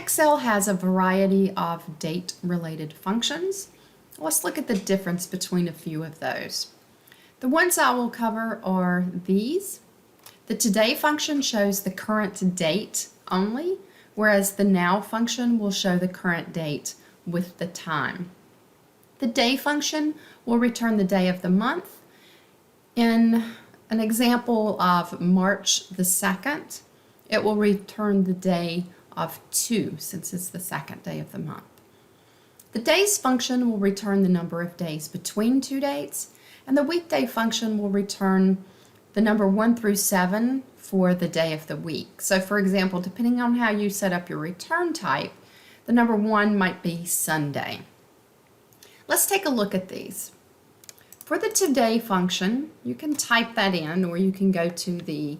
Excel has a variety of date-related functions. Let's look at the difference between a few of those. The ones I will cover are these. The today function shows the current date only, whereas the now function will show the current date with the time. The day function will return the day of the month. In an example of March the 2nd, it will return the day of 2, since it's the second day of the month. The days function will return the number of days between two dates, and the weekday function will return the number 1 through 7 for the day of the week. So for example, depending on how you set up your return type, the number 1 might be Sunday. Let's take a look at these. For the today function, you can type that in, or you can go to the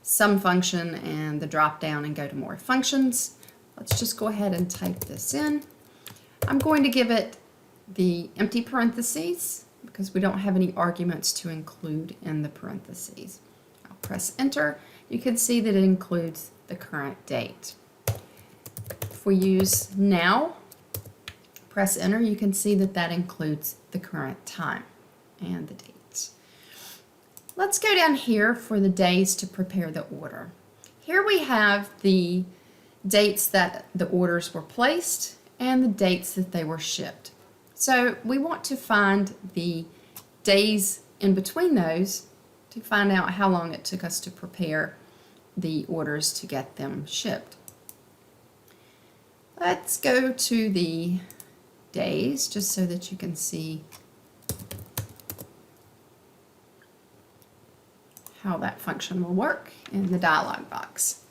sum function and the drop down and go to more functions. Let's just go ahead and type this in. I'm going to give it the empty parentheses because we don't have any arguments to include in the parentheses. I'll press enter. You can see that it includes the current date. If we use now, press enter, you can see that that includes the current time and the dates. Let's go down here for the days to prepare the order. Here we have the dates that the orders were placed and the dates that they were shipped. So we want to find the days in between those to find out how long it took us to prepare the orders to get them shipped. Let's go to the days just so that you can see how that function will work in the dialog box.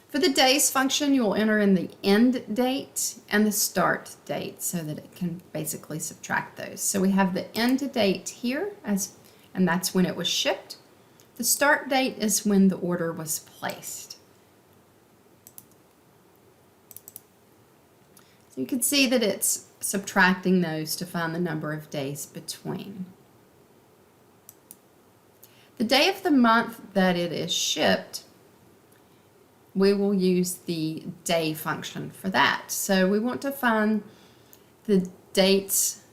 For the days function, you will enter in the end date and the start date so that it can basically subtract those. So we have the end date here, and that's when it was shipped. The start date is when the order was placed. So you can see that it's subtracting those to find the number of days between. The day of the month that it is shipped, we will use the day function for that. So we want to find the dates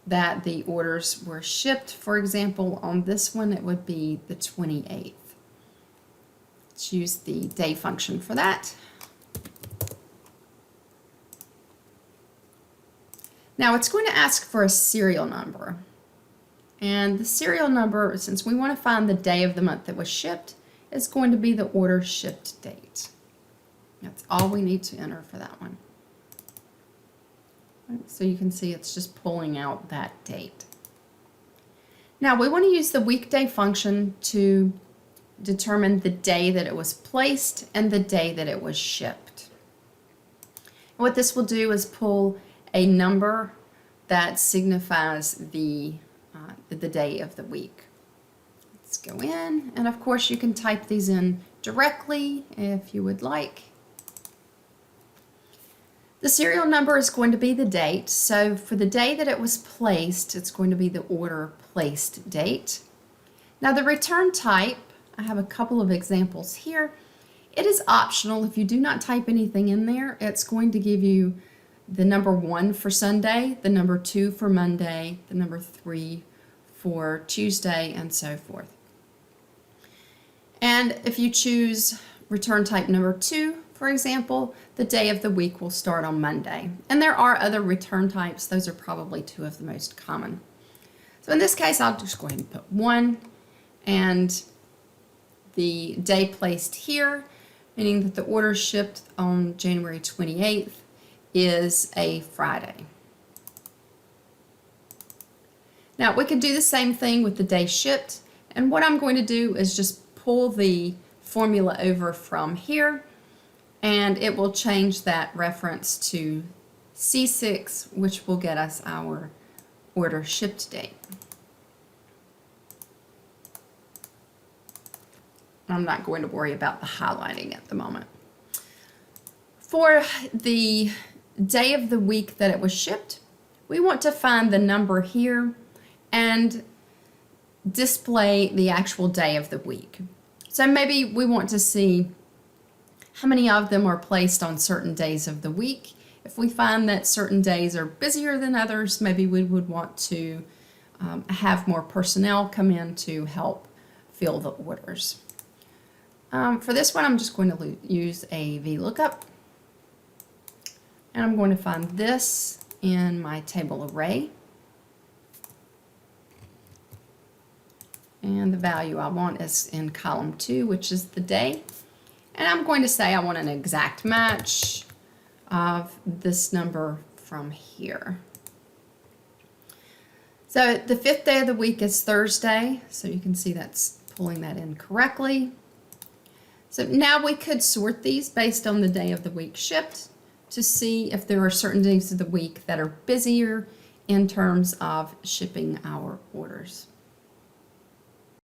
that the orders were shipped. For example, on this one it would be the 28th. Let's use the day function for that. Now it's going to ask for a serial number. And the serial number, since we want to find the day of the month that was shipped, is going to be the order shipped date. That's all we need to enter for that one. So you can see it's just pulling out that date. Now we want to use the weekday function to determine the day that it was placed and the day that it was shipped. And what this will do is pull a number that signifies the day of the week. Let's go in, and of course you can type these in directly if you would like. The serial number is going to be the date, so for the day that it was placed, it's going to be the order placed date. Now the return type, I have a couple of examples here. It is optional. If you do not type anything in there, it's going to give you the number 1 for Sunday, the number 2 for Monday, the number 3 for Tuesday, and so forth. And if you choose return type number 2, for example, the day of the week will start on Monday. And there are other return types. Those are probably 2 of the most common. So in this case, I'll just go ahead and put 1, and the day placed here, meaning that the order shipped on January 28th, is a Friday. Now we could do the same thing with the day shipped, and what I'm going to do is just pull the formula over from here, and it will change that reference to C6, which will get us our order shipped date. I'm not going to worry about the highlighting at the moment. For the day of the week that it was shipped, we want to find the number here and display the actual day of the week. So maybe we want to see how many of them are placed on certain days of the week. If we find that certain days are busier than others, maybe we would want to have more personnel come in to help fill the orders. For this one, I'm just going to use a VLOOKUP. And I'm going to find this in my table array. And the value I want is in column 2, which is the day. And I'm going to say I want an exact match of this number from here. So the 5th day of the week is Thursday, so you can see that's pulling that in correctly. So now we could sort these based on the day of the week shipped to see if there are certain days of the week that are busier in terms of shipping our orders.